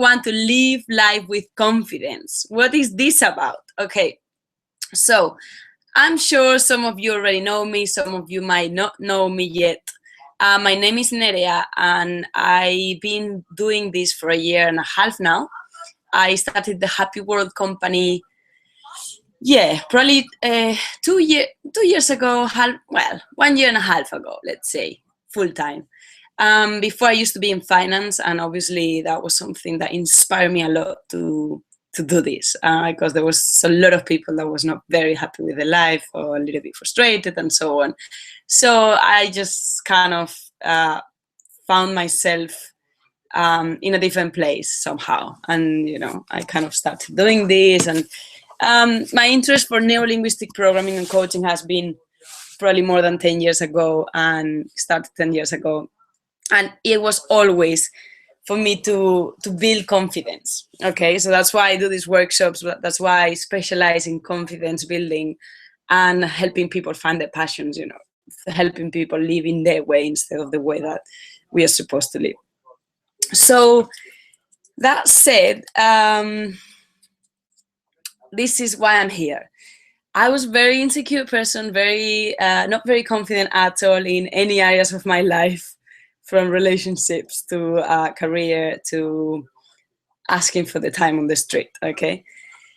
want to live life with confidence. What is this about? Okay, so I'm sure some of you already know me, some of you might not know me yet. My name is Nerea, and I've been doing this for 1.5 years now. I started the Happy World company, probably 2 years ago, 1.5 years ago, let's say, full time. Before I used to be in finance, and obviously that was something that inspired me a lot to do this, because there was a lot of people that was not very happy with their life or a little bit frustrated and so on. So I just kind of found myself in a different place somehow, and I kind of started doing this, and my interest for neuro-linguistic programming and coaching has been probably more than 10 years ago, and started 10 years ago. And it was always for me to build confidence. Okay, so that's why I do these workshops. That's why I specialize in confidence building and helping people find their passions, helping people live in their way instead of the way that we are supposed to live. So that said, this is why I'm here. I was a very insecure person, not very confident at all in any areas of my life, from relationships to career to asking for the time on the street. Okay,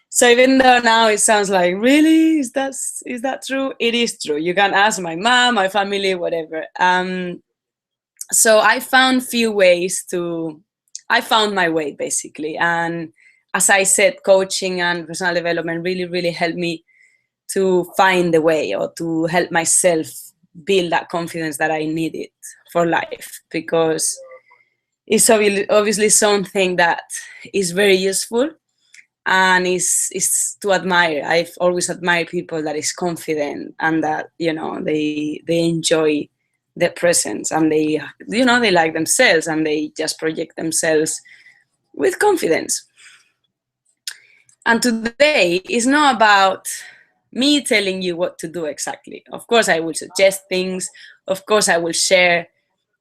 so even though now it sounds like, really, is that true? It is true. You can ask my mom, my family, whatever. So I found I found my way basically, and as I said, coaching and personal development really helped me to find the way, or to help myself build that confidence that I needed for life, because it's obviously something that is very useful and is to admire. I've always admired people that is confident and that they enjoy their presence, and they like themselves, and they just project themselves with confidence. And today is not about me telling you what to do exactly. Of course, I will suggest things. Of course, I will share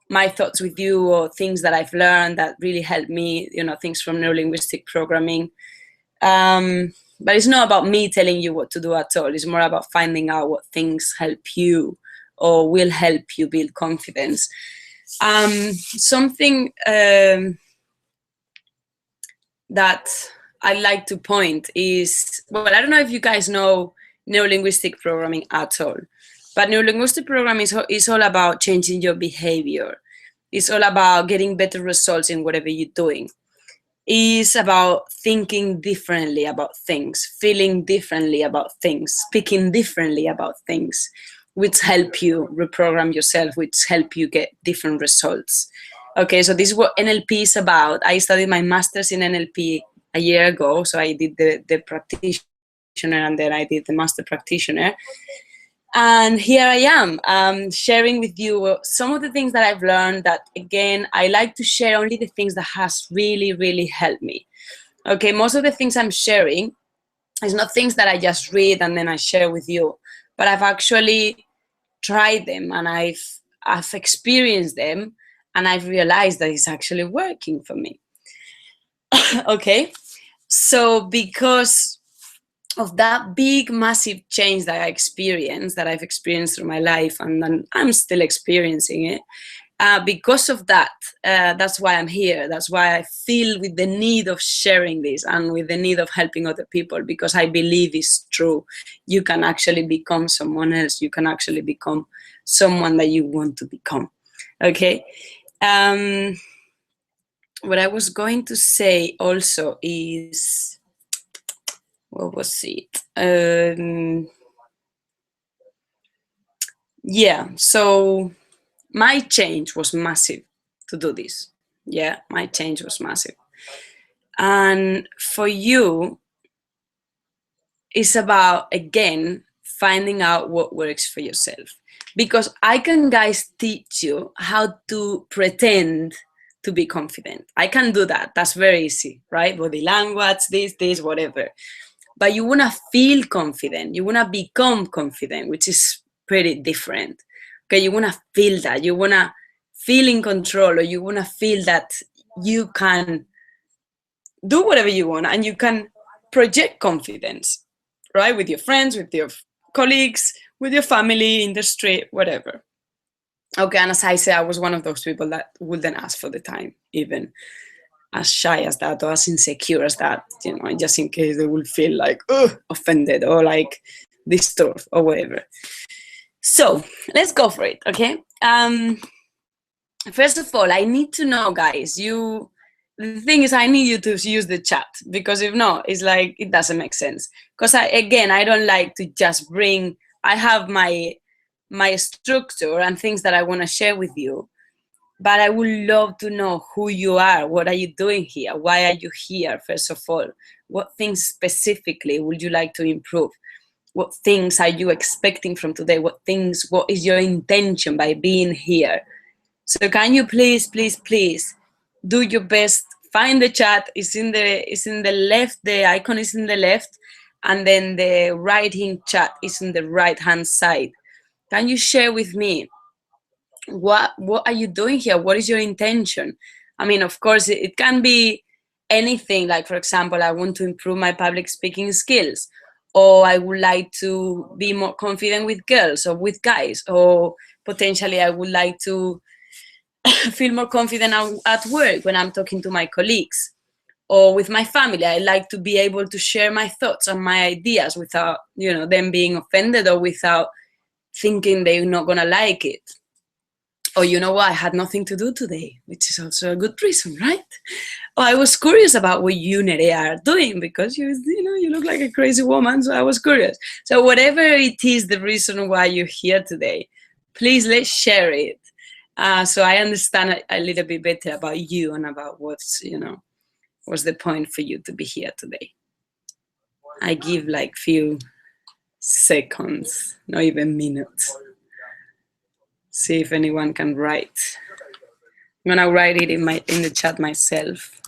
my thoughts with you, or things that I've learned that really helped me, things from neuro-linguistic programming. But it's not about me telling you what to do at all. It's more about finding out what things help you or will help you build confidence. Something that I like to point is, I don't know if you guys know neuro-linguistic programming at all, but neuro-linguistic programming is all about changing your behavior. It's all about getting better results in whatever you're doing. It's about thinking differently about things, feeling differently about things, speaking differently about things, which help you reprogram yourself, which help you get different results. Okay, so this is what NLP is about. I studied my master's in NLP 1 year ago. So I did the practitioner, and then I did the master practitioner. And here I am, sharing with you some of the things that I've learned, that, again, I like to share only the things that has really helped me. Okay, most of the things I'm sharing is not things that I just read and then I share with you, but I've actually tried them, and I've experienced them, and I've realized that it's actually working for me. Okay, so because of that big, massive change that I've experienced through my life, and then I'm still experiencing it. Because of that, that's why I'm here. That's why I feel with the need of sharing this and with the need of helping other people, because I believe it's true. You can actually become someone else. You can actually become someone that you want to become. Okay. What I was going to say also is, what was it? So my change was massive to do this. My change was massive. And for you, it's about, again, finding out what works for yourself. Because I can, guys, teach you how to pretend to be confident. I can do that. That's very easy, right? Body language, this, whatever. But you want to feel confident. You want to become confident, which is pretty different. Okay, you want to feel that. You want to feel in control, or you want to feel that you can do whatever you want, and you can project confidence, right? With your friends, with your colleagues, with your family, in the street, whatever. Okay, and as I say, I was one of those people that wouldn't ask for the time, even as shy as that or as insecure as that, you know, just in case they will feel like offended or like disturbed or whatever. So let's go for it, okay? First of all, I need to know, guys, the thing is, I need you to use the chat, because if not, it's like, it doesn't make sense. Because I don't like to just bring, I have my structure and things that I want to share with you, but I would love to know who you are. What are you doing here? Why are you here, first of all? What things specifically would you like to improve? What things are you expecting from today? What is your intention by being here? So can you please do your best? Find the chat. It's in the left. The icon is in the left, and then the writing chat is in the right hand side. Can you share with me what are you doing here? What is your intention? I mean, of course, it can be anything. Like, for example, I want to improve my public speaking skills, or I would like to be more confident with girls or with guys, or potentially I would like to feel more confident at work when I'm talking to my colleagues, or with my family. I like to be able to share my thoughts and my ideas without, you know, them being offended, or without thinking they're not gonna like it. Or, you know what, I had nothing to do today, which is also a good reason, right? Or I was curious about what you, Nerea, are doing, because you look like a crazy woman, so I was curious. So whatever it is, the reason why you're here today, please let's share it. So I understand a little bit better about you and about what's the point for you to be here today. I give like few seconds, not even minutes. See if anyone can write. I'm gonna write it in the chat myself.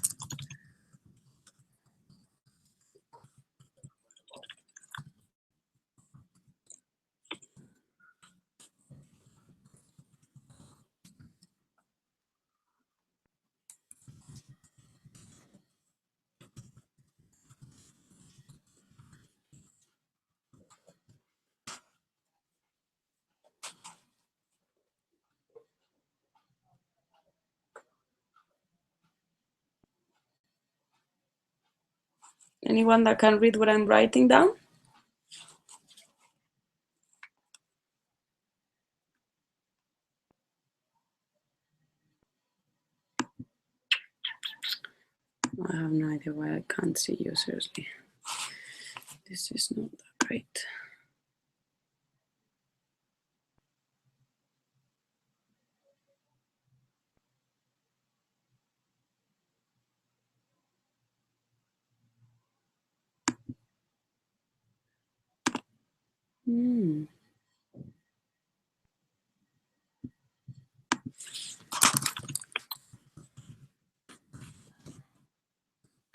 Anyone that can read what I'm writing down? I have no idea why I can't see you, seriously. This is not that great.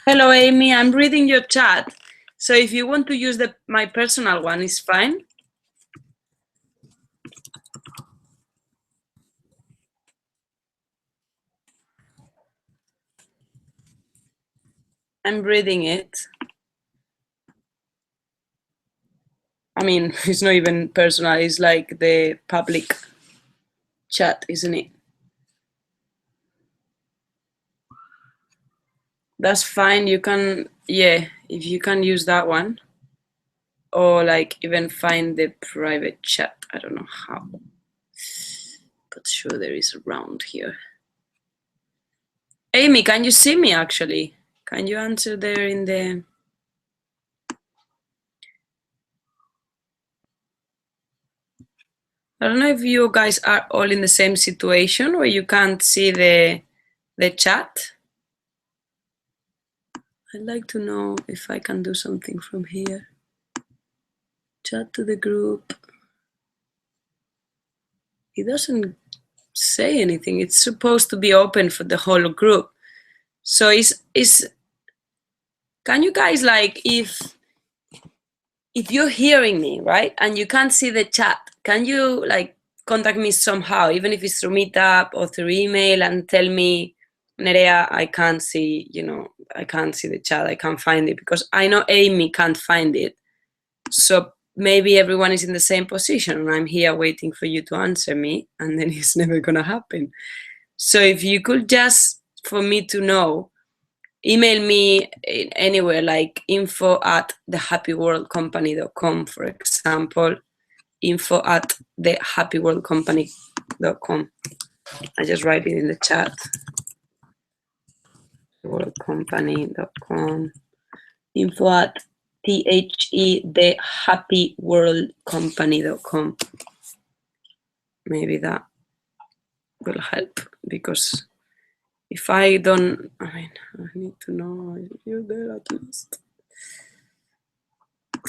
Hello, Amy. I'm reading your chat. So if you want to use my personal one, it's fine. I'm reading it. I mean, it's not even personal. It's like the public chat, isn't it? That's fine. You can, if you can use that one, or like even find the private chat. I don't know how, but sure there is around here. Amy, can you see me actually? Can you answer there in the... I don't know if you guys are all in the same situation where you can't see the chat. I'd like to know if I can do something from here. Chat to the group. It doesn't say anything. It's supposed to be open for the whole group. So can you guys, like, if you're hearing me, right, and you can't see the chat, can you like contact me somehow, even if it's through Meetup or through email, and tell me Nerea, I can't see, I can't see the chat. I can't find it because I know Amy can't find it. So maybe everyone is in the same position and I'm here waiting for you to answer me, and then it's never going to happen. So if you could just, for me to know, email me anywhere, like info@thehappyworldcompany.com, for example, info@thehappyworldcompany.com. I just write it in the chat. Worldcompany.com. info@thehappyworldcompany.com. Maybe that will help, because if I don't, I need to know if you're there at least.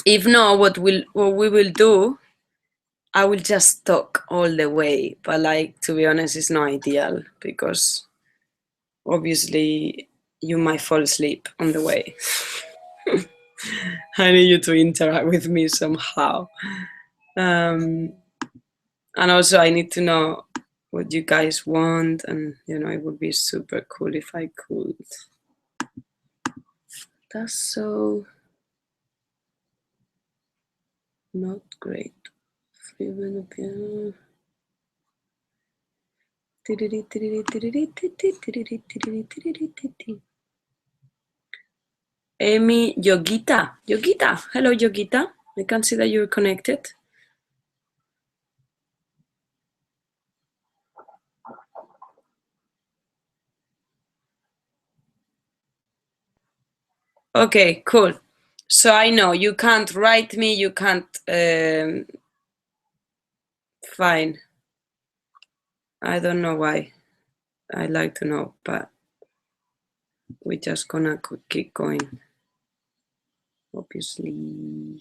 If not, what we will do, I will just talk all the way. But like, to be honest, it's not ideal because obviously you might fall asleep on the way. I need you to interact with me somehow. And also I need to know what you guys want, and it would be super cool if I could. That's so not great. Amy, Yogita, hello Yogita. I can see that you're connected. Okay, cool. So I know you can't write me, you can't, fine. I don't know why. I'd like to know, but we're just gonna keep going. Obviously.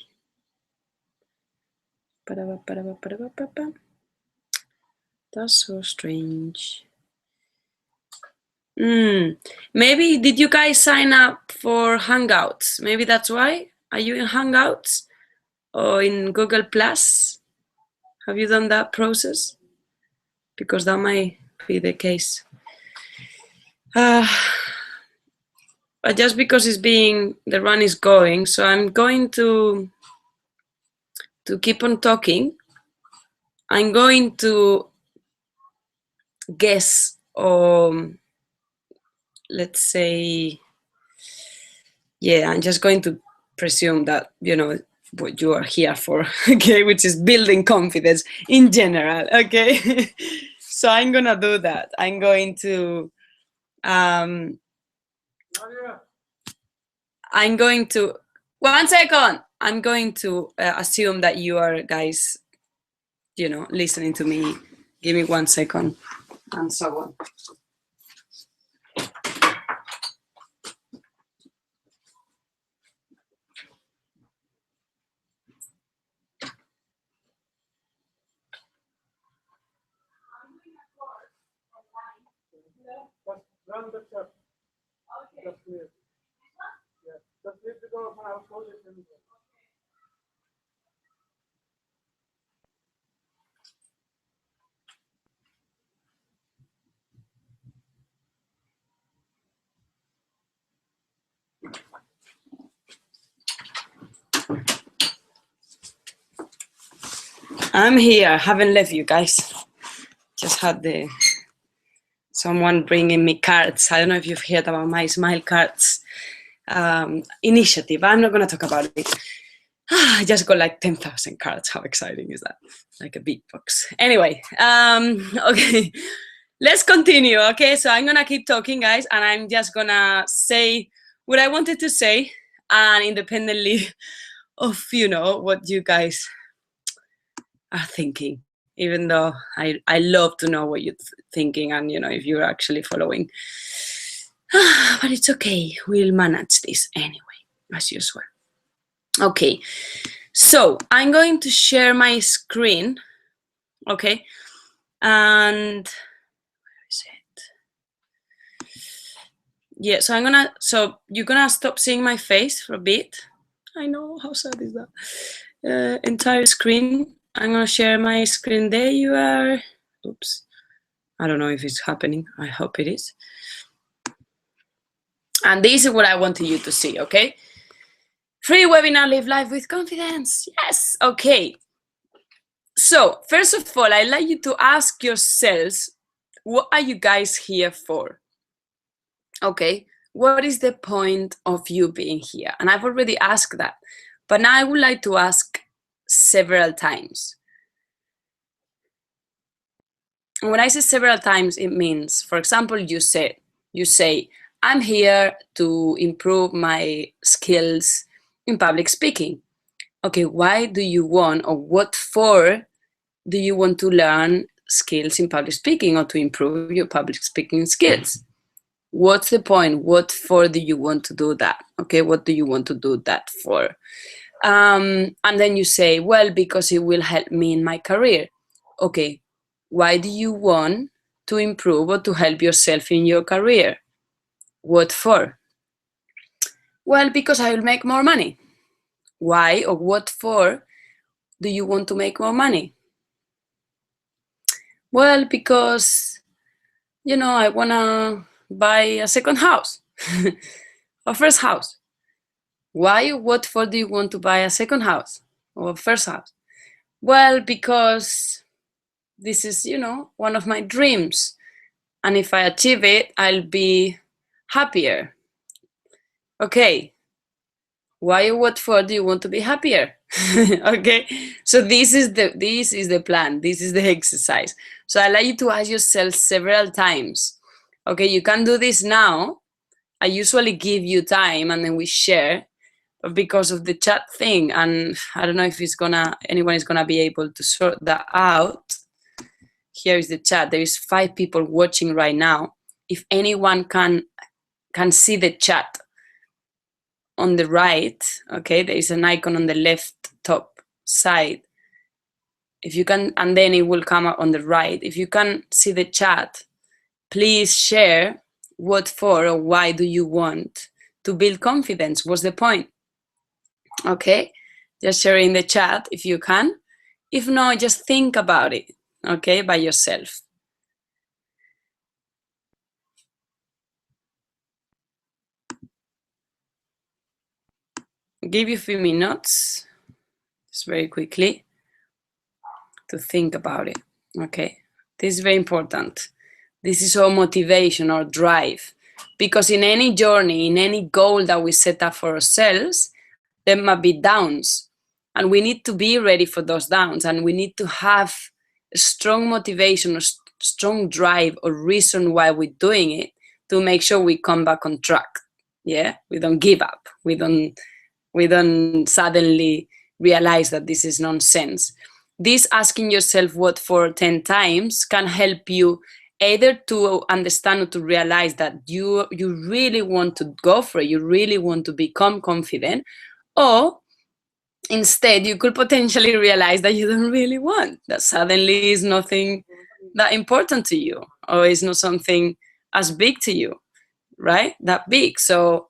That's so strange. Maybe, did you guys sign up for Hangouts? Maybe that's why. Are you in Hangouts or in Google Plus? Have you done that process? Because that might be the case. But just because the run is going, so I'm going to keep on talking. I'm going to guess, or let's say, yeah, I'm just going to presume that, what you are here for, okay, which is building confidence in general, okay? So I'm gonna do that. I'm going to, one second, I'm going to assume that you are guys, listening to me. Give me 1 second, and so on. Run the chat. Okay. Just leave. Yeah. Just leave the door open. I'll close it. I'm here. I haven't left you guys. Just had someone bringing me cards. I don't know if you've heard about my Smile Cards initiative. I'm not going to talk about it. I just got like 10,000 cards. How exciting is that? Like a beatbox. Anyway, okay, let's continue. Okay, so I'm going to keep talking, guys, and I'm just going to say what I wanted to say, and independently of, what you guys are thinking, even though I love to know what you're thinking and, if you're actually following. But it's okay. We'll manage this anyway, as usual. Okay, so I'm going to share my screen, okay? And where is it? Yeah, so you're gonna stop seeing my face for a bit. I know, how sad is that? Entire screen. I'm gonna share my screen. There you are. Oops. I don't know if it's happening. I hope it is. And this is what I want you to see, okay? Free webinar, live life with confidence. Yes, okay. So first of all, I'd like you to ask yourselves, what are you guys here for? Okay, what is the point of you being here? And I've already asked that, but now I would like to ask several times. And when I say several times, it means, for example, you say, I'm here to improve my skills in public speaking. Okay, why do you want, or what for do you want to learn skills in public speaking or to improve your public speaking skills? What's the point? What for do you want to do that? Okay, what do you want to do that for? And then you say, well, because it will help me in my career. Okay, why do you want to improve or to help yourself in your career? What for? Well, because I will make more money. Why or what for do you want to make more money? Well, because, I want to buy a second house, a first house. Why or what for do you want to buy a second house or a first house? Well, because this is, one of my dreams. And if I achieve it, I'll be happier. Okay. Why or what for do you want to be happier? Okay. So this is the plan. This is the exercise. So I'd like you to ask yourself several times. Okay, you can do this now. I usually give you time and then we share. But because of the chat thing, and I don't know if anyone is gonna be able to sort that out. Here is the chat. There is 5 people watching right now. If anyone can see the chat on the right, okay, there is an icon on the left top side. If you can, and then it will come up on the right. If you can see the chat, please share what for or why do you want to build confidence. What's the point? Okay, just share in the chat if you can. If not, just think about it, okay, by yourself. I'll give you a few minutes, just very quickly, to think about it, okay? This is very important. This is our motivation, our drive. Because in any journey, in any goal that we set up for ourselves, there might be downs. And we need to be ready for those downs. And we need to have a strong motivation, a strong drive or reason why we're doing it to make sure we come back on track. Yeah, we don't give up. We don't suddenly realize that this is nonsense. This asking yourself what for 10 times can help you either to understand or to realize that you really want to go for it, you really want to become confident, or instead you could potentially realize that you don't really want, that suddenly is nothing that important to you, or is not something as big to you, right? That big. So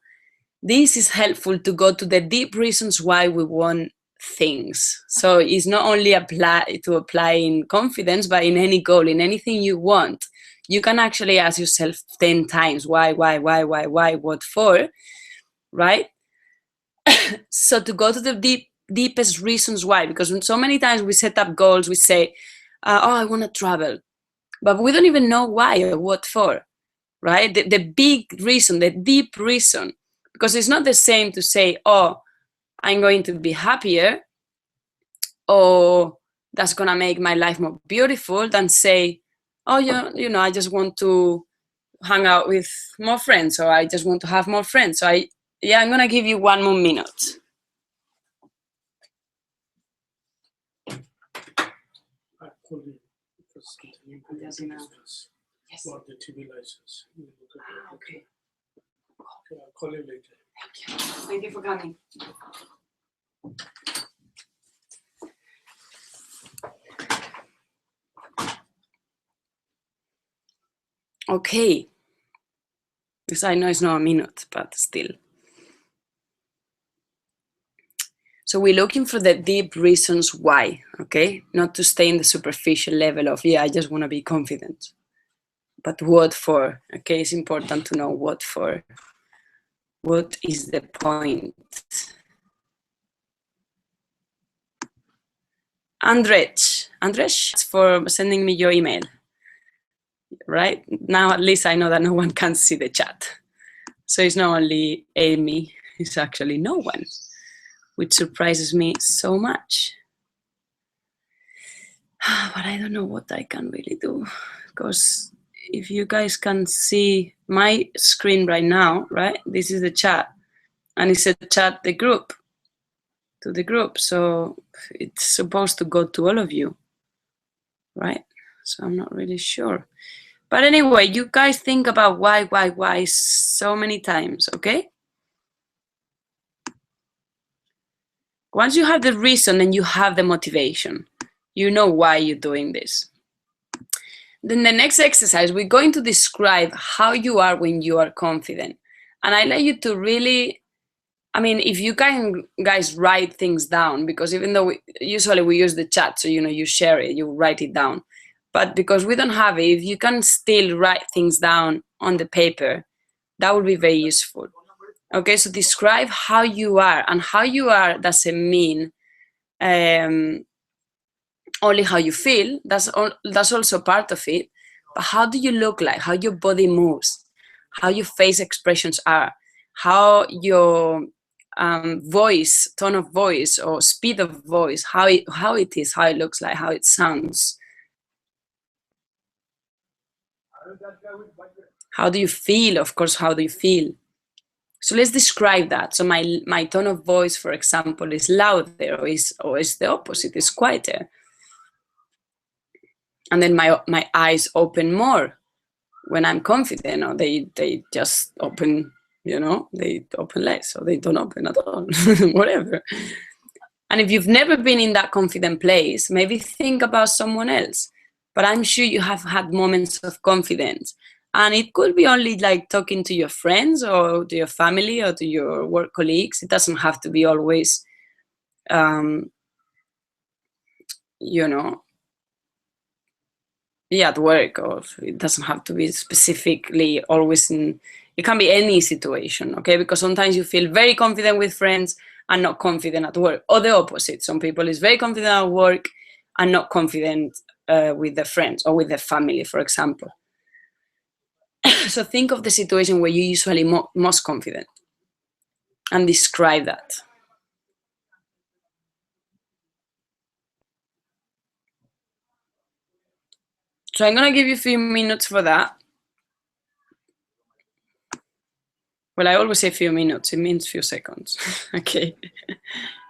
this is helpful to go to the deep reasons why we want things. So it's not only apply in confidence, but in any goal, in anything you want, you can actually ask yourself 10 times, why, what for, right? So to go to the deepest reasons why, because so many times we set up goals, we say, I want to travel, but we don't even know why or what for, right? The big reason, the deep reason, because it's not the same to say, oh, I'm going to be happier, or that's going to make my life more beautiful, than say, oh, I just want to hang out with more friends, or I just want to have more friends. So I'm going to give you 1 more minute. Yes. About the TV license. Okay. Okay, I'll call you later. Thank you. Thank you for coming. Okay. Because I know it's not a minute, but still. So we're looking for the deep reasons why, okay? Not to stay in the superficial level of, I just want to be confident. But what for, okay? It's important to know what for. What is the point? Andrej, for sending me your email. Right? Now at least I know that no one can see the chat. So it's not only Amy, it's actually no one, which surprises me so much. But I don't know what I can really do, because if you guys can see my screen right now, right? This is the chat, and it's a chat to the group. So it's supposed to go to all of you, right? So I'm not really sure. But anyway, you guys think about why so many times, okay? Once you have the reason and you have the motivation, you know why you're doing this. Then the next exercise, we're going to describe how you are when you are confident. And I like you to really, I mean, if you can, guys, write things down, because even though usually we use the chat, so, you know, you share it, you write it down. But because we don't have it, if you can still write things down on the paper, that would be very useful. Okay, so describe how you are, and how you are doesn't mean only how you feel. That's also part of it. But how do you look like? How your body moves? How your face expressions are? How your voice, tone of voice, or speed of voice? How it is? How it looks like? How it sounds? How do you feel? Of course, how do you feel? So let's describe that. So my tone of voice, for example, is louder, or is the opposite, is quieter. And then my eyes open more when I'm confident, or they just open, you know, they open less, or they don't open at all, whatever. And if you've never been in that confident place, maybe think about someone else. But I'm sure you have had moments of confidence. And it could be only like talking to your friends, or to your family, or to your work colleagues. It doesn't have to be always, you know, at work, or it doesn't have to be specifically always in, it can be any situation, okay? Because sometimes you feel very confident with friends and not confident at work, or the opposite. Some people is very confident at work and not confident with their friends or with their family, for example. So think of the situation where you're usually most confident and describe that. So I'm gonna give you a few minutes for that. Well, I always say a few minutes, it means few seconds. Okay,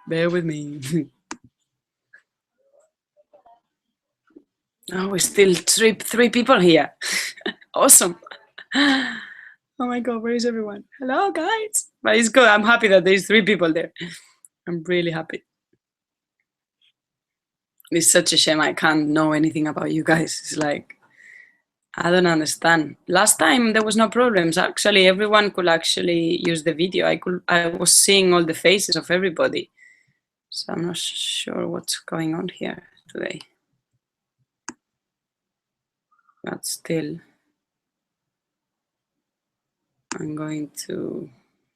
bear with me. Oh, we're still three people here. Awesome. Oh my God, where is everyone? Hello, guys. But it's good. I'm happy that there's 3 people there. I'm really happy. It's such a shame I can't know anything about you guys. It's like, I don't understand. Last time there was no problems. Actually, everyone could actually use the video. I was seeing all the faces of everybody. So I'm not sure what's going on here today. But still, I'm going to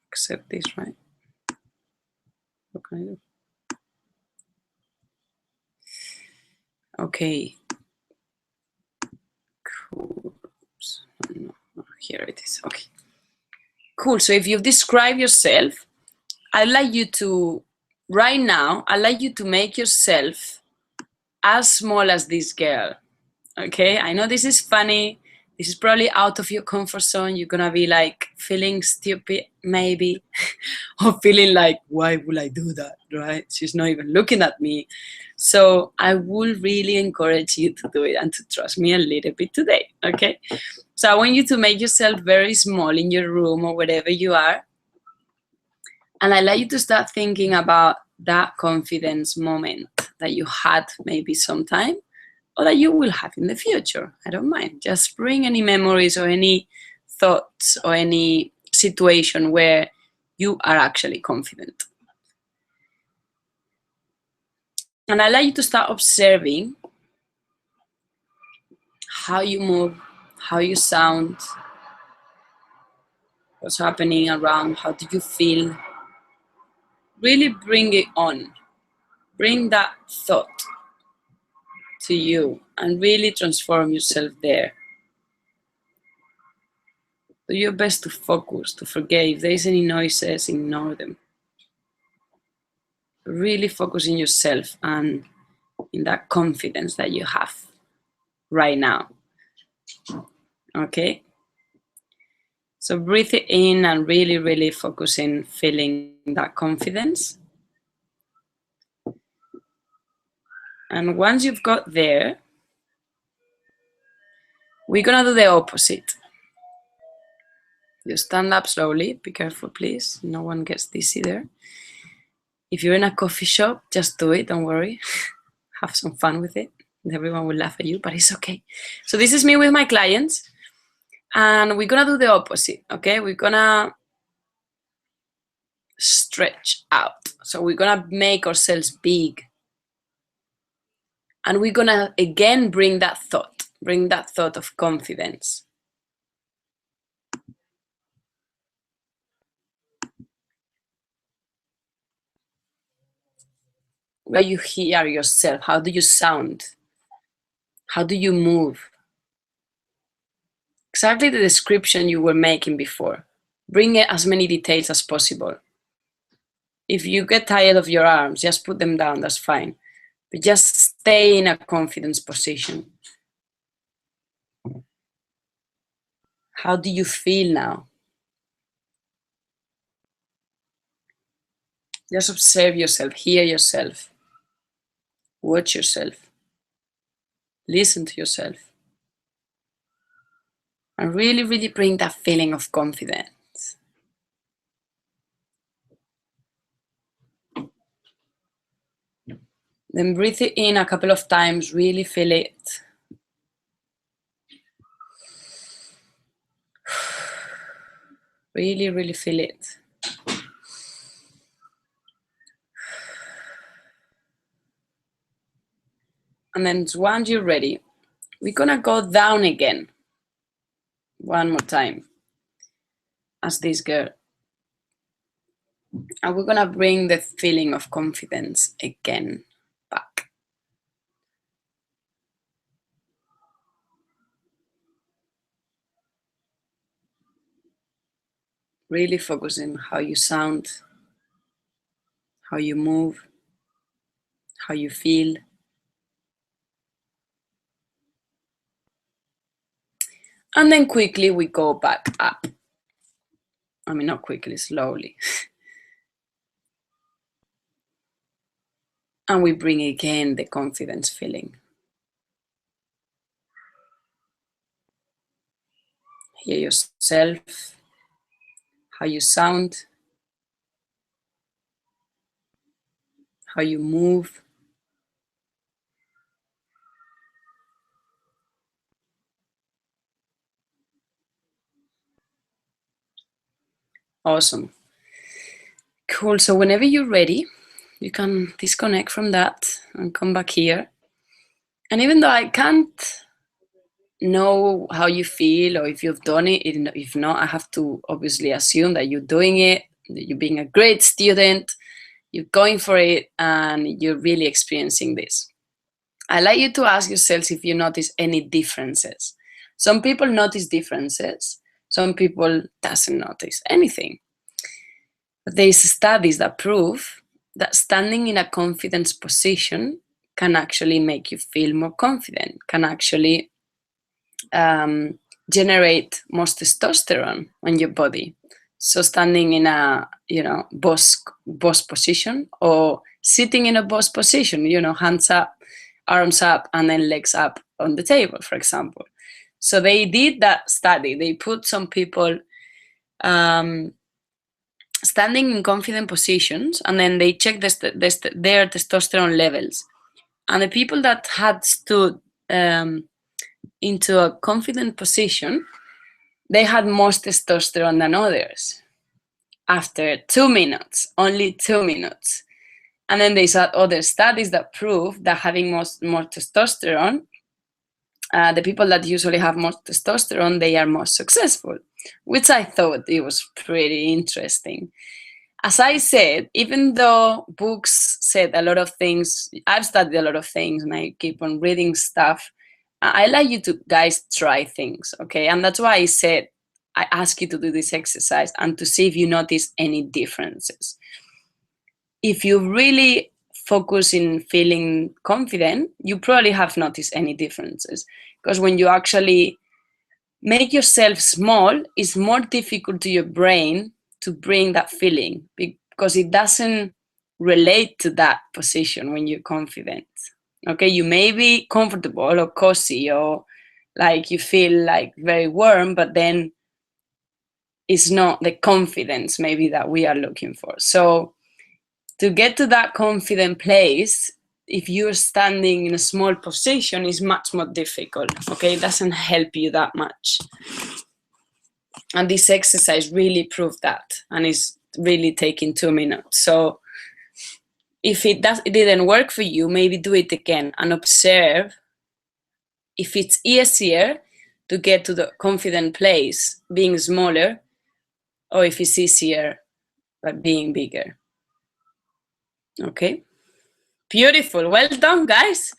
accept this, right? What can I do? Okay. Cool. Oops. No, here it is. Okay. Cool. So if you've described yourself, I'd like you to, right now, I'd like you to make yourself as small as this girl. Okay, I know this is funny. This is probably out of your comfort zone. You're gonna be like feeling stupid, maybe, or feeling like, why would I do that, right? She's not even looking at me. So I will really encourage you to do it and to trust me a little bit today, okay? So I want you to make yourself very small in your room or wherever you are. And I'd like you to start thinking about that confidence moment that you had maybe sometime, or that you will have in the future. I don't mind. Just bring any memories or any thoughts or any situation where you are actually confident. And I'd like you to start observing how you move, how you sound, What's happening around? How do you feel? Really bring it on. Bring that thought to you and really transform yourself there. Do your best to focus, to forget. If there's any noises, ignore them. Really focus in yourself and in that confidence that you have right now. Okay? So breathe it in and really, really focus in feeling that confidence. And once you've got there, we're gonna do the opposite. You stand up slowly, be careful please, no one gets dizzy there. If you're in a coffee shop, just do it, don't worry. Have some fun with it. Everyone will laugh at you, but it's okay. So this is me with my clients, and we're gonna do the opposite, okay? We're gonna stretch out. So we're gonna make ourselves big. And we're gonna again bring that thought of confidence. Where you hear yourself, how do you sound? How do you move? Exactly the description you were making before. Bring as many details as possible. If you get tired of your arms, just put them down, that's fine. But just stay in a confidence position. How do you feel now? Just observe yourself, hear yourself, watch yourself, listen to yourself. And really, really bring that feeling of confidence. Then breathe it in a couple of times, really feel it. Really, really feel it. And then once you're ready, we're gonna go down again. One more time, as this girl. And we're gonna bring the feeling of confidence again back. Really focus on how you sound, how you move, how you feel. And then quickly we go back up. I mean, not quickly, slowly. And we bring again the confidence feeling. Hear yourself, how you sound, how you move. Awesome. Cool. So whenever you're ready, you can disconnect from that and come back here. And even though I can't know how you feel or if you've done it, if not, I have to obviously assume that you're doing it, that you're being a great student, you're going for it, and you're really experiencing this. I'd like you to ask yourselves if you notice any differences. Some people notice differences, some people doesn't notice anything. But there's studies that prove that standing in a confidence position can actually make you feel more confident, can actually generate more testosterone on your body. So standing in a boss position, or sitting in a boss position, hands up, arms up, and then legs up on the table, for example. So they did that study. They put some people standing in confident positions, and then they checked their testosterone levels. And the people that had stood into a confident position, they had more testosterone than others after 2 minutes, only 2 minutes. And then they saw other studies that prove that having more testosterone the people that usually have more testosterone, they are more successful, which I thought it was pretty interesting. As I said, even though books said a lot of things, I've studied a lot of things and I keep on reading stuff. I like you to guys try things, okay? And that's why I said I ask you to do this exercise and to see if you notice any differences. If you really focus in feeling confident, you probably have noticed any differences. Because when you actually make yourself small, it's more difficult to your brain to bring that feeling because it doesn't relate to that position when you're confident. Okay, you may be comfortable or cozy or like you feel like very warm, but then it's not the confidence maybe that we are looking for. So to get to that confident place, if you're standing in a small position, is much more difficult. Okay, it doesn't help you that much. And this exercise really proved that, and it's really taking 2 minutes. So if it didn't work for you, maybe do it again and observe if it's easier to get to the confident place being smaller, or if it's easier by being bigger. Okay, beautiful. Well done, guys.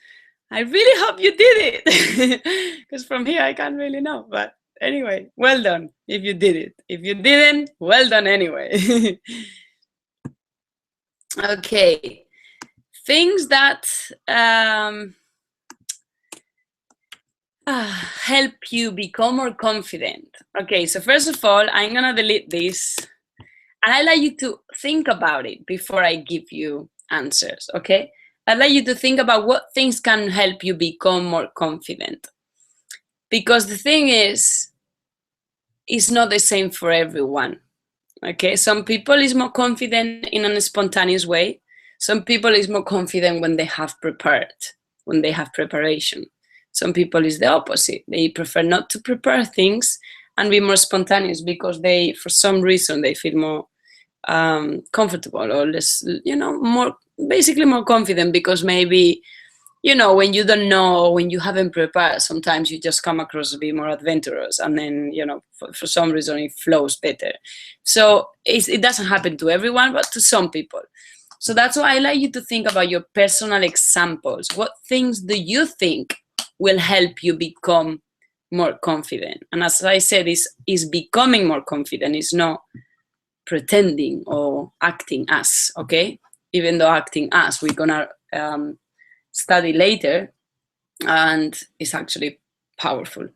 I really hope you did it, because from here I can't really know. But anyway, well done if you did it. If you didn't, well done anyway. Okay, things that help you become more confident. Okay, so first of all, I'm gonna delete this, and I'd like you to think about it before I give you answers, okay? I'd like you to think about what things can help you become more confident. Because the thing is, it's not the same for everyone, okay? Some people is more confident in a spontaneous way. Some people is more confident when they have prepared, when they have preparation. Some people is the opposite. They prefer not to prepare things and be more spontaneous because they, for some reason, they feel more comfortable or less, more, basically more confident because maybe, when you don't know, when you haven't prepared, sometimes you just come across to be more adventurous and then, for some reason it flows better. So it doesn't happen to everyone, but to some people. So that's why I like you to think about your personal examples. What things do you think will help you become more confident? And as I said, is becoming more confident. It's not pretending or acting as, okay? Even though acting as, we're gonna study later, and it's actually powerful.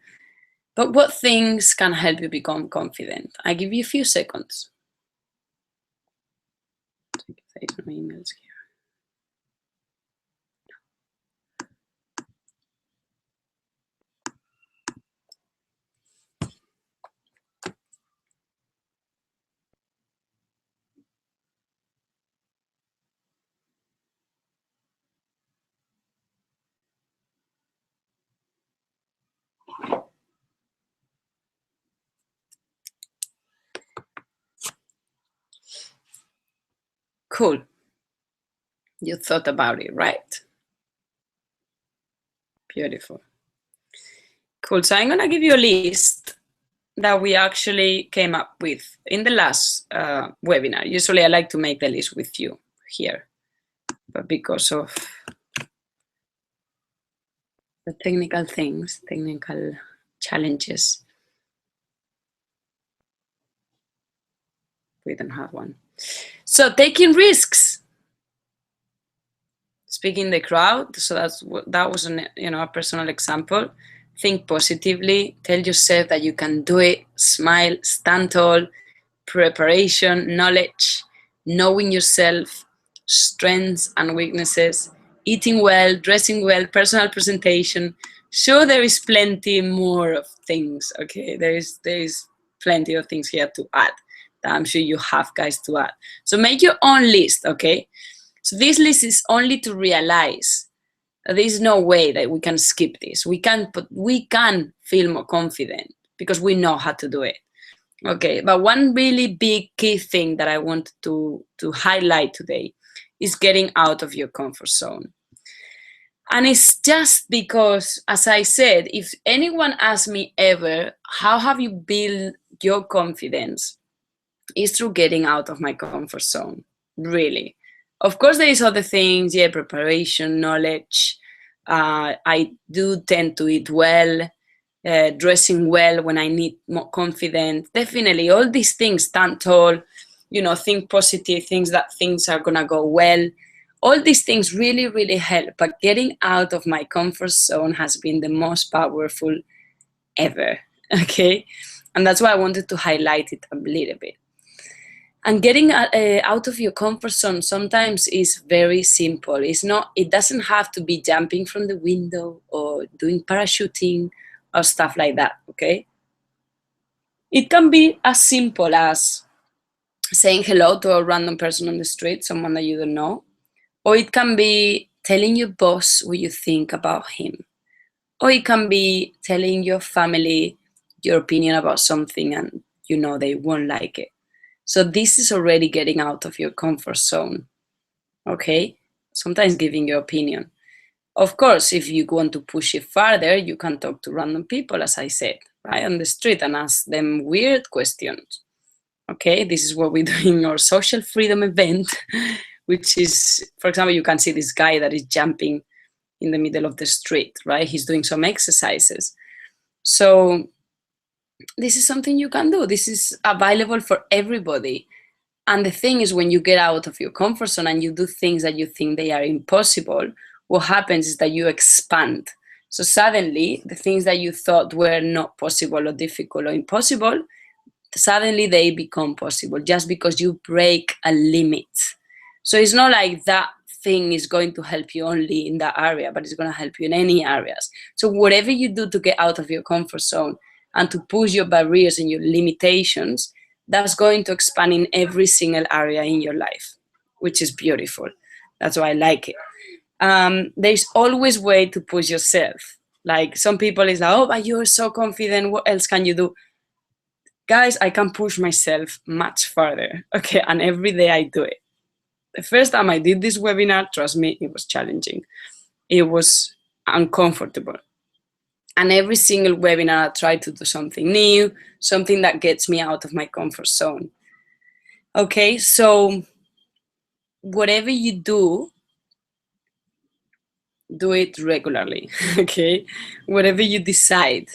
But what things can help you become confident? I give you a few seconds. There's no emails here. Cool. You thought about it, right? Beautiful. Cool. So I'm going to give you a list that we actually came up with in the last webinar. Usually I like to make the list with you here, but because of the technical things, technical challenges, we don't have one. So taking risks. Speaking the crowd, so that was a personal example. Think positively, tell yourself that you can do it, smile, stand tall, preparation, knowledge, knowing yourself, strengths and weaknesses, eating well, dressing well, personal presentation. Sure, there is plenty more of things, okay? There is plenty of things here to add that I'm sure you have, guys, to add. So make your own list, okay? So this list is only to realize that there is no way that we can skip this. We can feel more confident because we know how to do it. Okay, but one really big key thing that I want to highlight today is getting out of your comfort zone. And it's just because, as I said, if anyone asks me ever, how have you built your confidence? It's through getting out of my comfort zone, really. Of course, there is other things, yeah, preparation, knowledge. I do tend to eat well, dressing well when I need more confidence. Definitely, all these things, stand tall, think positive, things that things are gonna go well. All these things really, really help. But getting out of my comfort zone has been the most powerful ever. Okay, and that's why I wanted to highlight it a little bit. And getting out of your comfort zone sometimes is very simple. It doesn't have to be jumping from the window or doing parachuting or stuff like that, okay? It can be as simple as saying hello to a random person on the street, someone that you don't know, or it can be telling your boss what you think about him, or it can be telling your family your opinion about something and they won't like it. So this is already getting out of your comfort zone, okay? Sometimes giving your opinion. Of course, if you want to push it further, you can talk to random people, as I said, right, on the street and ask them weird questions. Okay, this is what we do in our social freedom event, which is, for example, you can see this guy that is jumping in the middle of the street, right? He's doing some exercises. So this is something you can do. This is available for everybody. And the thing is, when you get out of your comfort zone and you do things that you think they are impossible, what happens is that you expand. So suddenly, the things that you thought were not possible or difficult or impossible, suddenly they become possible just because you break a limit. So it's not like that thing is going to help you only in that area, but it's going to help you in any areas. So whatever you do to get out of your comfort zone and to push your barriers and your limitations, that's going to expand in every single area in your life, which is beautiful. That's why I like it. There's always way to push yourself. Like some people is like, oh, but you're so confident. What else can you do? Guys, I can push myself much further. Okay, and every day I do it. The first time I did this webinar, trust me, it was challenging. It was uncomfortable. And every single webinar, I try to do something new, something that gets me out of my comfort zone. Okay, so whatever you do it regularly. Okay, whatever you decide,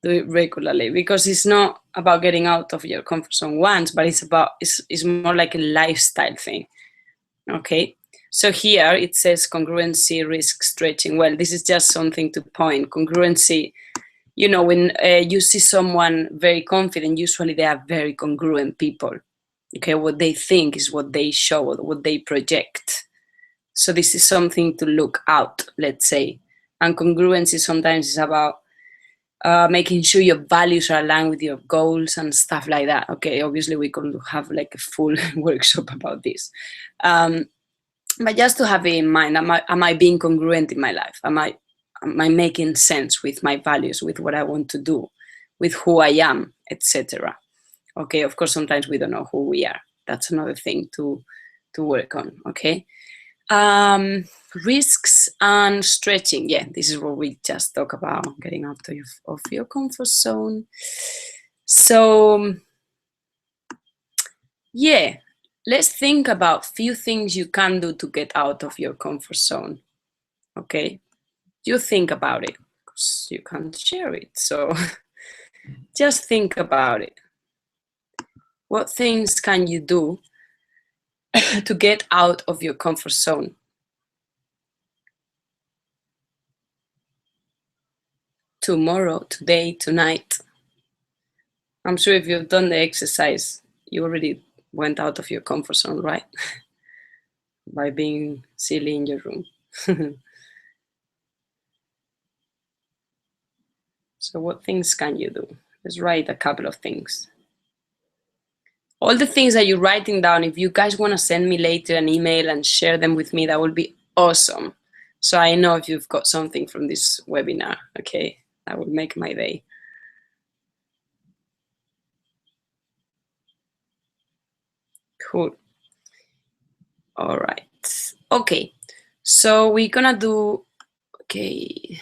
do it regularly, because it's not about getting out of your comfort zone once, but it's more like a lifestyle thing. Okay, so here it says congruency, risk, stretching. Well, this is just something to point. Congruency, when you see someone very confident, usually they are very congruent people. Okay, what they think is what they show, what they project. So this is something to look out, let's say. And congruency sometimes is about making sure your values are aligned with your goals and stuff like that. Okay, obviously we could have like a full workshop about this. But just to have it in mind, am I being congruent in my life? Am I making sense with my values, with what I want to do, with who I am, etc.? Okay, of course, sometimes we don't know who we are. That's another thing to work on, okay? Risks and stretching. Yeah, this is what we just talked about, getting out of your comfort zone. So, yeah, let's think about few things you can do to get out of your comfort zone, okay? You think about it, because you can't share it. So just think about it. What things can you do to get out of your comfort zone? Tomorrow, today, tonight. I'm sure if you've done the exercise, you already went out of your comfort zone, right? By being silly in your room. So what things can you do? Let's write a couple of things. All the things that you're writing down, if you guys want to send me later an email and share them with me, that would be awesome. So I know if you've got something from this webinar, okay? That would make my day. Cool. All right. Okay. So we're gonna do, okay,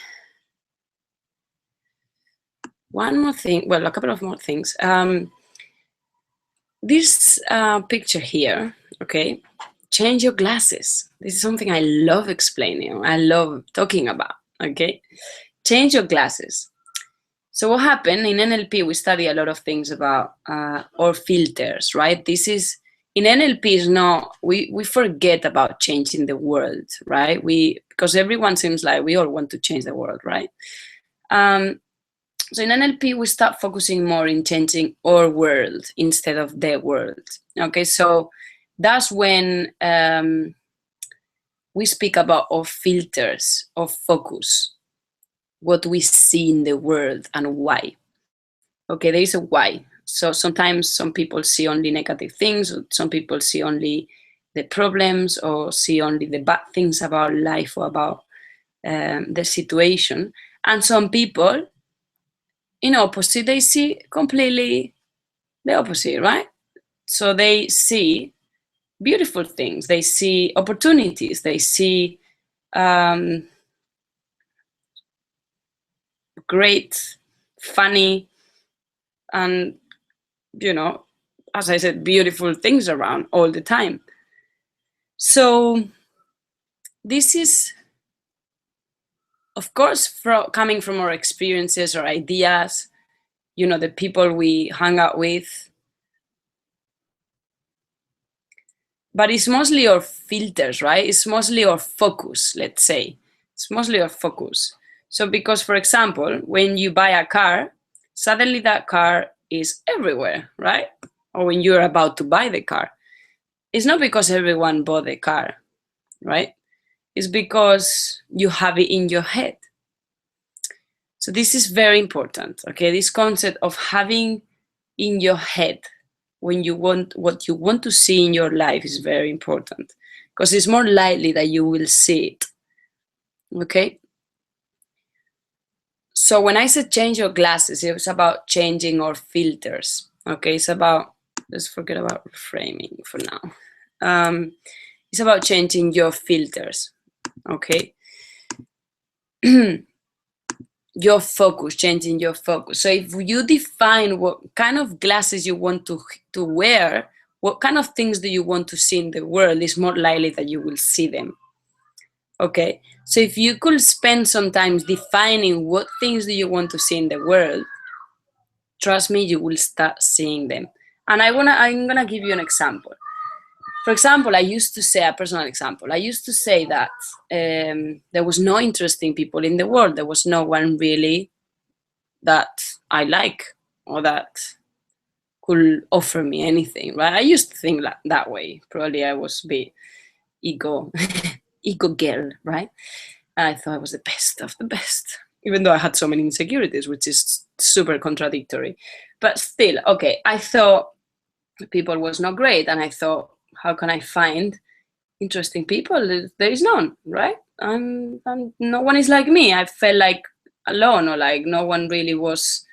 one more thing, well, a couple of more things. This picture here, okay, change your glasses. This is something I love explaining, I love talking about, okay? Change your glasses. So what happened in NLP, we study a lot of things about or filters, right? This is, in NLP is not, we forget about changing the world, right? Because everyone seems like we all want to change the world, right? So in NLP, we start focusing more in changing our world instead of their world. Okay, so that's when we speak about our filters of focus, what we see in the world and why. Okay, there is a why. So sometimes some people see only negative things, some people see only the problems or see only the bad things about life or about the situation. And some people, in opposite, they see completely the opposite, right? So they see beautiful things, they see opportunities, they see great, funny, and, you know, as I said, beautiful things around all the time. So this is, of course, coming from our experiences or ideas, you know, the people we hang out with. But it's mostly our filters, right? It's mostly our focus, let's say. It's mostly our focus. So because, for example, when you buy a car, suddenly that car is everywhere, right? Or when you're about to buy the car. It's not because everyone bought the car, right? It's because you have it in your head. So this is very important, okay? This concept of having in your head when you want what you want to see in your life is very important, because it's more likely that you will see it. Okay, so when I said change your glasses, it was about changing our filters. Okay, it's about, let's forget about reframing for now. It's about changing your filters. Okay. Your focus, changing your focus. So if you define what kind of glasses you want to wear, what kind of things do you want to see in the world, is more likely that you will see them. Okay, so if you could spend some time defining what things do you want to see in the world, trust me, you will start seeing them. And I'm gonna give you an example. For example, I used to say, a personal example, I used to say that there was no interesting people in the world. There was no one really that I like or that could offer me anything, right? I used to think that way. Probably I was a bit ego girl, right? And I thought I was the best of the best, even though I had so many insecurities, which is super contradictory. But still, okay, I thought people was not great, and I thought, how can I find interesting people? There is none, right? And no one is like me. I felt like alone, or like no one really was,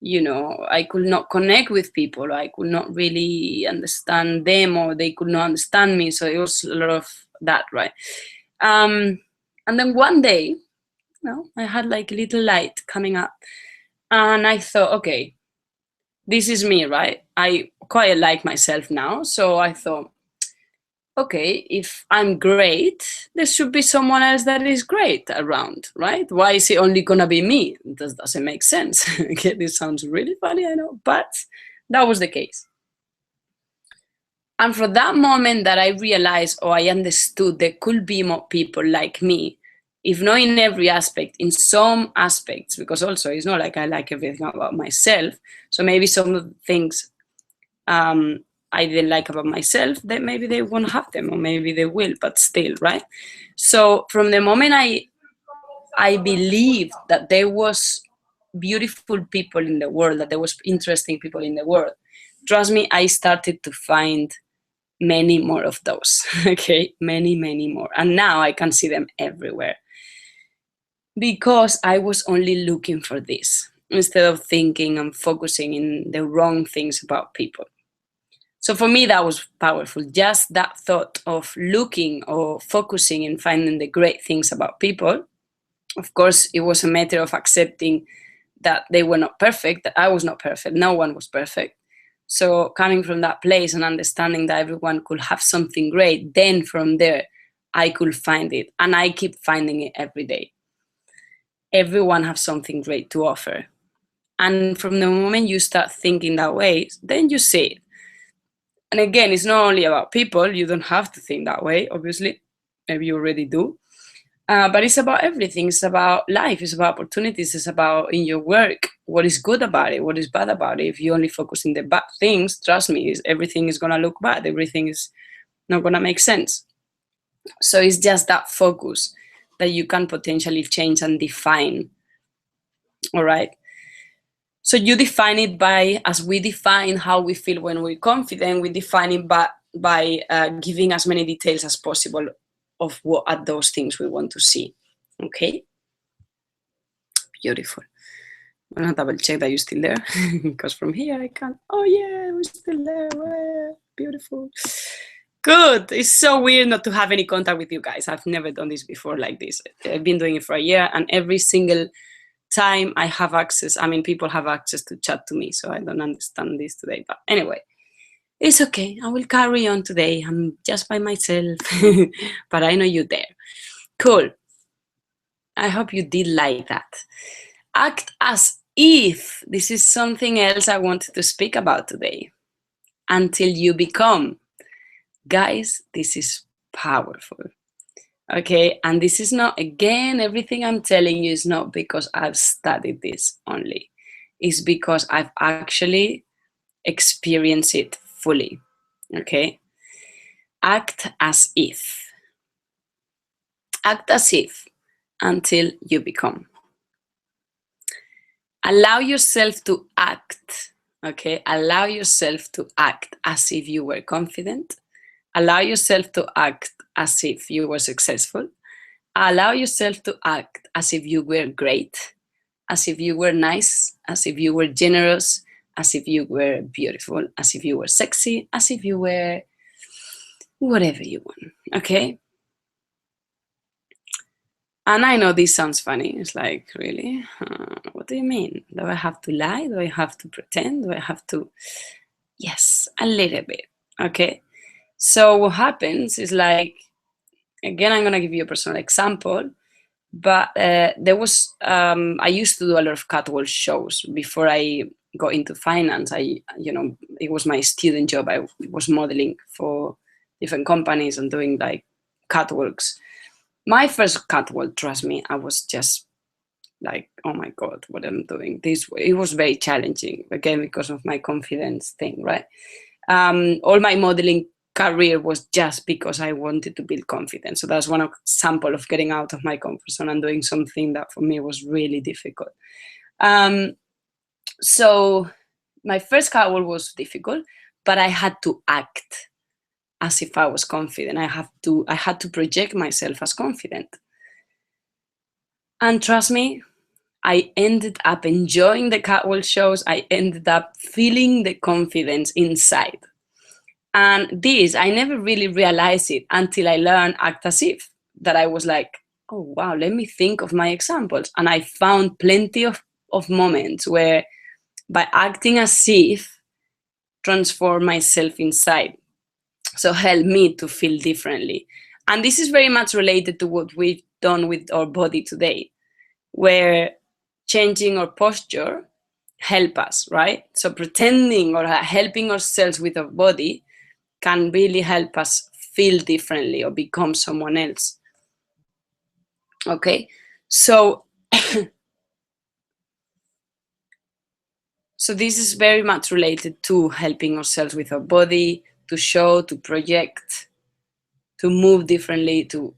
you know, I could not connect with people. I could not really understand them, or they could not understand me. So it was a lot of that, right? And then one day, you know, I had like a little light coming up, and I thought, okay, this is me, right? I quite like myself now. So I thought, okay, if I'm great, there should be someone else that is great around, right? Why is it only gonna be me? This doesn't make sense. Okay, this sounds really funny, I know, but that was the case. And for that moment that I realized, or I understood there could be more people like me, if not in every aspect, in some aspects, because also it's not like I like everything about myself. So maybe some of the things I didn't like about myself, that maybe they won't have them, or maybe they will, but still, right? So from the moment I believed that there was beautiful people in the world, that there was interesting people in the world, trust me, I started to find many more of those. Okay, many more, and now I can see them everywhere, because I was only looking for this instead of thinking and focusing in the wrong things about people. So for me, that was powerful. Just that thought of looking or focusing and finding the great things about people. Of course, it was a matter of accepting that they were not perfect, that I was not perfect, no one was perfect. So coming from that place and understanding that everyone could have something great, then from there, I could find it. And I keep finding it every day. Everyone has something great to offer. And from the moment you start thinking that way, then you see it. And again, it's not only about people. You don't have to think that way, obviously. Maybe you already do. But it's about everything. It's about life. It's about opportunities. It's about in your work, what is good about it, what is bad about it. If you only focus on the bad things, trust me, everything is going to look bad. Everything is not going to make sense. So it's just that focus that you can potentially change and define. All right. So you define it by, as we define how we feel when we're confident, we define it by giving as many details as possible of what are those things we want to see. Okay? Beautiful. I'm gonna double check that you're still there because from here I can't. Oh yeah, we're still there. Well, beautiful. Good. It's so weird not to have any contact with you guys. I've never done this before like this. I've been doing it for a year, and every single time I have access, I mean, people have access to chat to me, so I don't understand this today. But anyway, it's okay. I will carry on today. I'm just by myself, but I know you're there. Cool. I hope you did like that. Act as if. This is something else I wanted to speak about today. Until you become. Guys, this is powerful. Okay, and this is not, again, everything I'm telling you is not because I've studied this only. It's because I've actually experienced it fully. Okay, act as if. Act as if until you become. Allow yourself to act. Okay, allow yourself to act as if you were confident. Allow yourself to act as if you were successful. Allow yourself to act as if you were great, as if you were nice, as if you were generous, as if you were beautiful, as if you were sexy, as if you were whatever you want, okay? And I know this sounds funny. It's like, really? What do you mean? Do I have to lie? Do I have to pretend? Do I have to? Yes, a little bit, okay? So what happens is like, again, I'm going to give you a personal example, but there was, I used to do a lot of catwalk shows before I got into finance. It was my student job. I was modeling for different companies and doing like catwalks. My first catwalk, trust me, I was just like, oh my God, what am I doing? It was very challenging, again, because of my confidence thing, right? All my modeling career was just because I wanted to build confidence. So that's one example of getting out of my comfort zone and doing something that for me was really difficult. So my first catwalk was difficult, but I had to act as if I was confident. I had to project myself as confident. And trust me, I ended up enjoying the catwalk shows. I ended up feeling the confidence inside. And this, I never really realized it until I learned act as if, that I was like, oh, wow, let me think of my examples. And I found plenty of moments where by acting as if, transform myself inside. So help me to feel differently. And this is very much related to what we've done with our body today, where changing our posture help us, right? So pretending or helping ourselves with our body can really help us feel differently or become someone else. Okay, so so this is very much related to helping ourselves with our body, to show, to project, to move differently, to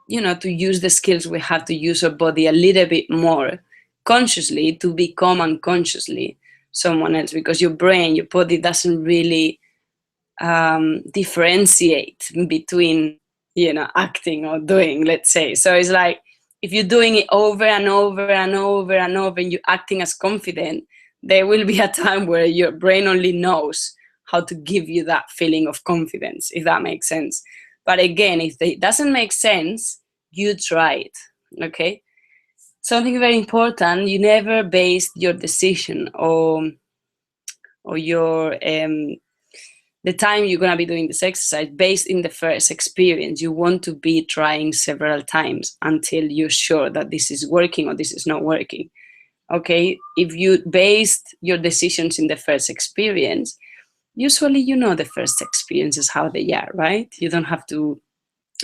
use the skills we have to use our body a little bit more consciously to become unconsciously someone else, because your brain, your body doesn't really differentiate between acting or doing, let's say. So it's like if you're doing it over and over and over and over and you're acting as confident, there will be a time where your brain only knows how to give you that feeling of confidence, if that makes sense. But again, if it doesn't make sense, you try it, okay? Something very important, you never base your decision or your the time you're going to be doing this exercise based in the first experience. You want to be trying several times until you're sure that this is working or this is not working. Okay, if you based your decisions in the first experience, usually you know the first experiences how they are, right? You don't have to,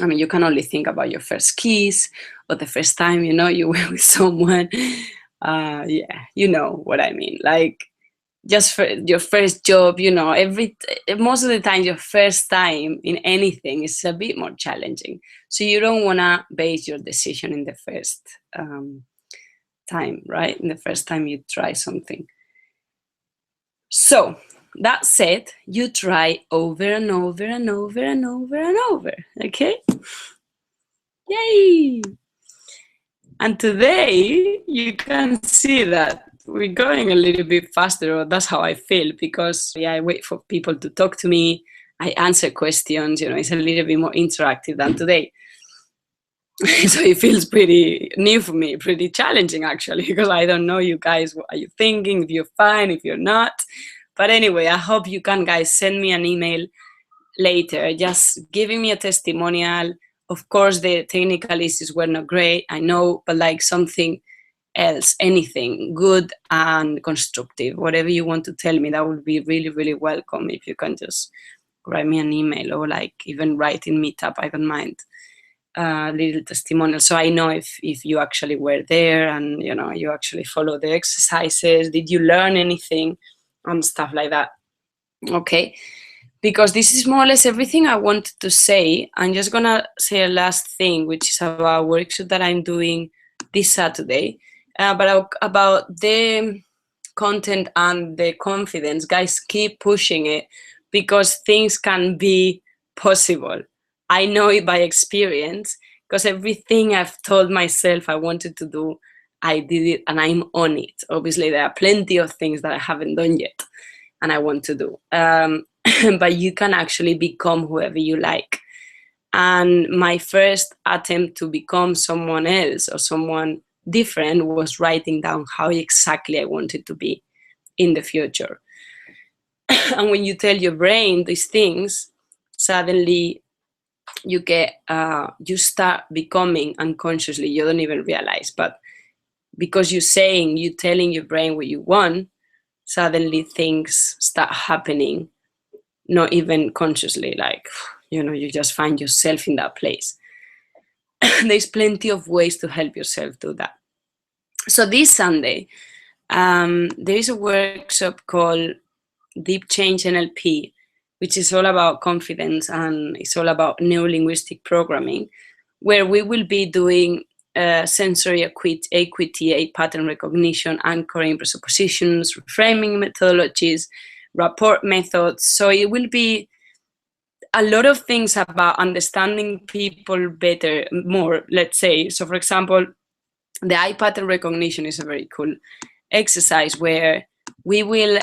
I mean, you can only think about your first kiss or the first time, you know, you were with someone. Yeah, you know what I mean. Like, just for your first job, you know, most of the time, your first time in anything is a bit more challenging. So you don't want to base your decision in the first time, right? In the first time you try something. So that said, you try over and over and over and over and over, okay? Yay! And today you can see that we're going a little bit faster, or that's how I feel, because I wait for people to talk to me, I answer questions, you know, it's a little bit more interactive than today. So it feels pretty new for me, pretty challenging actually, because I don't know you guys, what are you thinking, if you're fine, if you're not. But anyway, I hope you can guys send me an email later, just giving me a testimonial. Of course, the technical issues were not great, I know, but like something else, anything good and constructive, whatever you want to tell me, that would be really, really welcome. If you can just write me an email or like even write in Meetup, I don't mind. Little testimonial, so I know if you actually were there and you know you actually follow the exercises, did you learn anything and stuff like that. Okay, because this is more or less everything I wanted to say. I'm just gonna say a last thing, which is about a workshop that I'm doing this Saturday, but about the content and the confidence. Guys, keep pushing it, because things can be possible. I know it by experience, because everything I've told myself I wanted to do, I did it and I'm on it. Obviously, there are plenty of things that I haven't done yet and I want to do. But you can actually become whoever you like. And my first attempt to become someone else or someone different was writing down how exactly I wanted to be in the future. And when you tell your brain these things, suddenly you get you start becoming unconsciously, you don't even realize, but because you're telling your brain what you want, suddenly things start happening, not even consciously, like, you know, you just find yourself in that place. There's plenty of ways to help yourself do that. So this Sunday, there is a workshop called Deep Change NLP, which is all about confidence and it's all about neuro-linguistic programming, where we will be doing sensory equity, pattern recognition, anchoring presuppositions, reframing methodologies, rapport methods. So it will be a lot of things about understanding people better, more, let's say. So for example, the eye pattern recognition is a very cool exercise where we will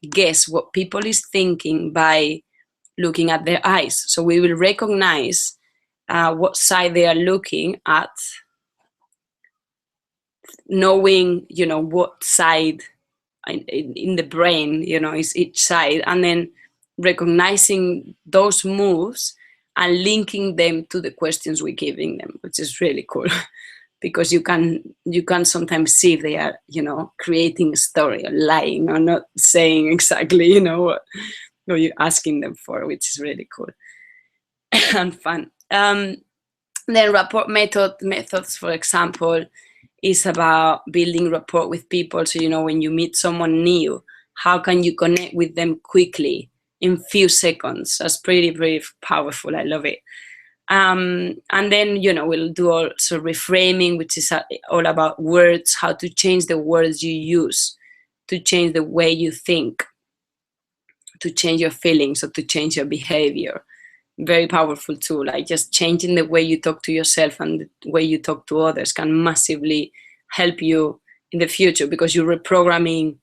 guess what people is thinking by looking at their eyes. So we will recognize what side they are looking at, knowing, you know, what side in the brain, you know, is each side, and then recognizing those moves and linking them to the questions we're giving them, which is really cool. Because you can sometimes see if they are, you know, creating a story or lying or not saying exactly, you know, what you're asking them for, which is really cool and fun. Then rapport methods, for example, is about building rapport with people. So, you know, when you meet someone new, how can you connect with them quickly in few seconds? That's pretty powerful. I love it. And then, you know, we'll do also reframing, which is all about words, how to change the words you use, to change the way you think, to change your feelings or to change your behavior. Very powerful too. Like just changing the way you talk to yourself and the way you talk to others can massively help you in the future, because you're reprogramming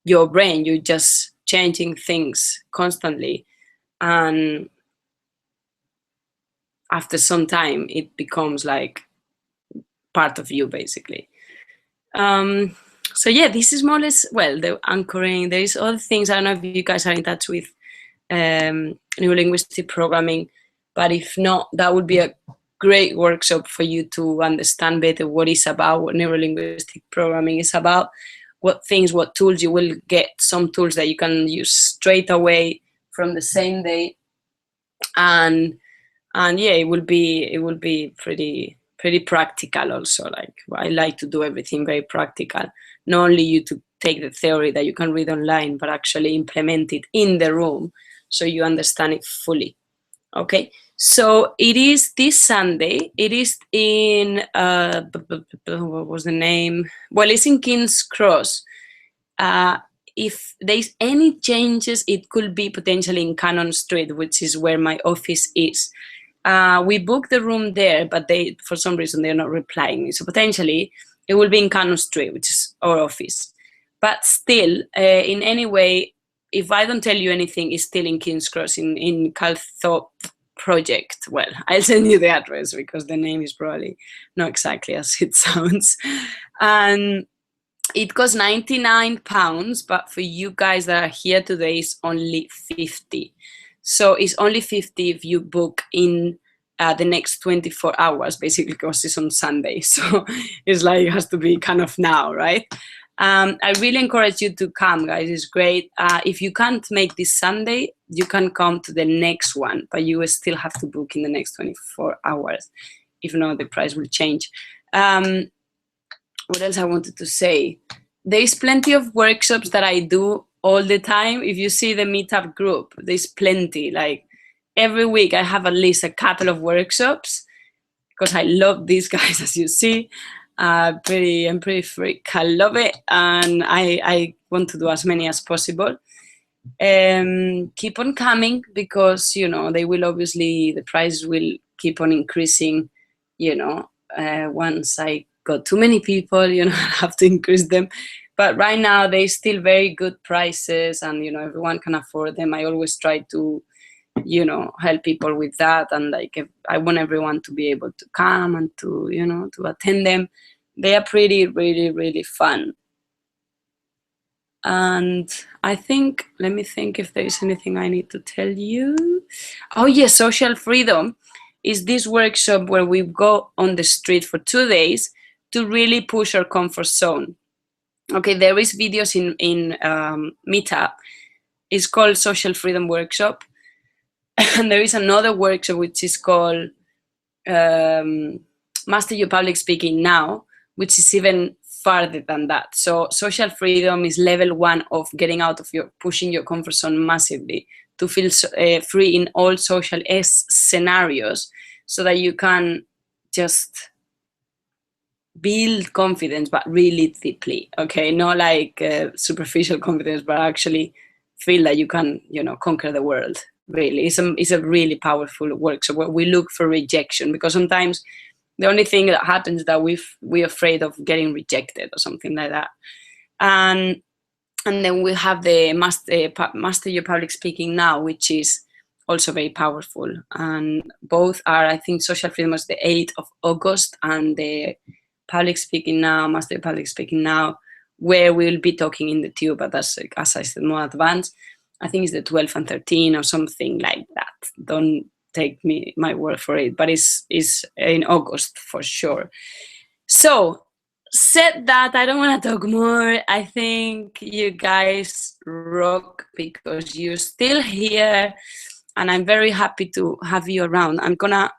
your brain. You're just changing things constantly, and after some time it becomes like part of you, basically. So yeah, this is more or less, well, the anchoring. There is other things. I don't know if you guys are in touch with neurolinguistic programming, but if not, that would be a great workshop for you to understand better what it's about, what neurolinguistic programming is about, what things, what tools. You will get some tools that you can use straight away from the same day, and yeah, it will be pretty practical also. Like, I like to do everything very practical, not only you to take the theory that you can read online, but actually implement it in the room so you understand it fully. Okay, so it is this Sunday. It is in what was the name? Well, it's in King's Cross. If there's any changes, it could be potentially in Cannon Street, which is where my office is. We booked the room there, but they, for some reason, they're not replying me. So potentially it will be in Cannon Street, which is our office. But still, in any way, if I don't tell you anything, it's still in King's Cross, in Calthorpe Project. Well, I'll send you the address because the name is probably not exactly as it sounds. And it costs £99, but for you guys that are here today, it's only 50. So it's only 50 if you book in the next 24 hours, basically, because it's on Sunday. So it's like, it has to be kind of now, right? I really encourage you to come, guys. It's great. If you can't make this Sunday, you can come to the next one, but you will still have to book in the next 24 hours. If not, the price will change. What else I wanted to say? There's plenty of workshops that I do all the time. If you see the meetup group, there's plenty. Like, every week I have at least a couple of workshops because I love these guys, as you see. I'm pretty freak. I love it, and I want to do as many as possible. Keep on coming, because they will obviously, the price will keep on increasing. Once I got too many people, I have to increase them. But right now they're still very good prices, and everyone can afford them. I always try to help people with that, and like, I want everyone to be able to come and to to attend them. They are really fun. And I think, let me think if there is anything I need to tell you. Oh yes, Social Freedom is this workshop where we go on the street for 2 days to really push our comfort zone. Okay, there is videos in Meetup. It's called Social Freedom Workshop. And there is another workshop which is called Master Your Public Speaking Now, which is even farther than that. So Social Freedom is level 1 of getting out of pushing your comfort zone massively, to feel free in all social scenarios, so that you can just build confidence, but really deeply. Okay, not like superficial confidence, but actually feel that you can, conquer the world. Really, it's a really powerful workshop where we look for rejection, because sometimes the only thing that happens is that we're afraid of getting rejected or something like that. And then we have the Master Your Public Speaking Now, which is also very powerful. And both are, I think, Social Freedom was the 8th of August, and the Public Speaking Now, Master Your Public Speaking Now, where we'll be talking in the tube, but that's, as I said, more advanced. I think it's the 12th and 13th or something like that. Don't take my word for it, but it's in August for sure. So, said that, I don't want to talk more. I think you guys rock, because you're still here, and I'm very happy to have you around. I'm gonna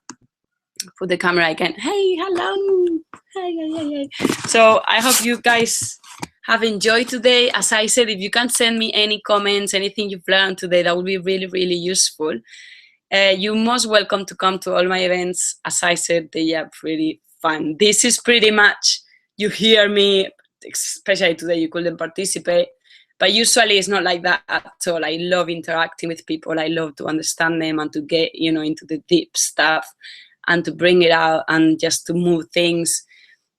put the camera again. Hey, hello. Hey. So I hope you guys have enjoyed today. As I said, if you can send me any comments, anything you've learned today, that would be really useful. You're most welcome to come to all my events. As I said, they are pretty fun. This is pretty much, you hear me, especially today, you couldn't participate, but usually it's not like that at all. I love interacting with people. I love to understand them and to get, into the deep stuff, and to bring it out, and just to move things,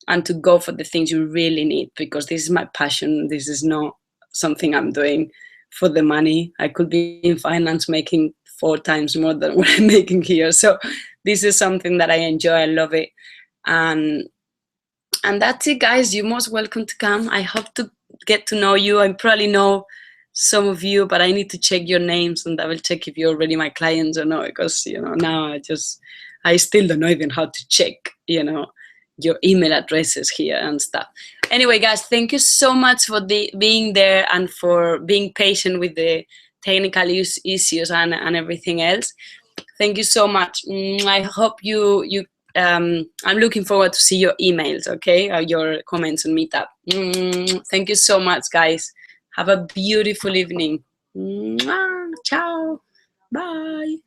and to go for the things you really need, because this is my passion. This is not something I'm doing for the money. I could be in finance making 4 times more than what I'm making here. So this is something that I enjoy. I love it. And that's it, guys. You're most welcome to come. I hope to get to know you. I probably know some of you, but I need to check your names, and I will check if you're already my clients or not, because, you know, now I still don't know even how to check, you know, your email addresses here and stuff. Anyway, guys, thank you so much for being there and for being patient with the technical issues and everything else. Thank you so much. I hope I'm looking forward to see your emails, okay, or your comments on Meetup. Thank you so much, guys. Have a beautiful evening. Ciao. Bye.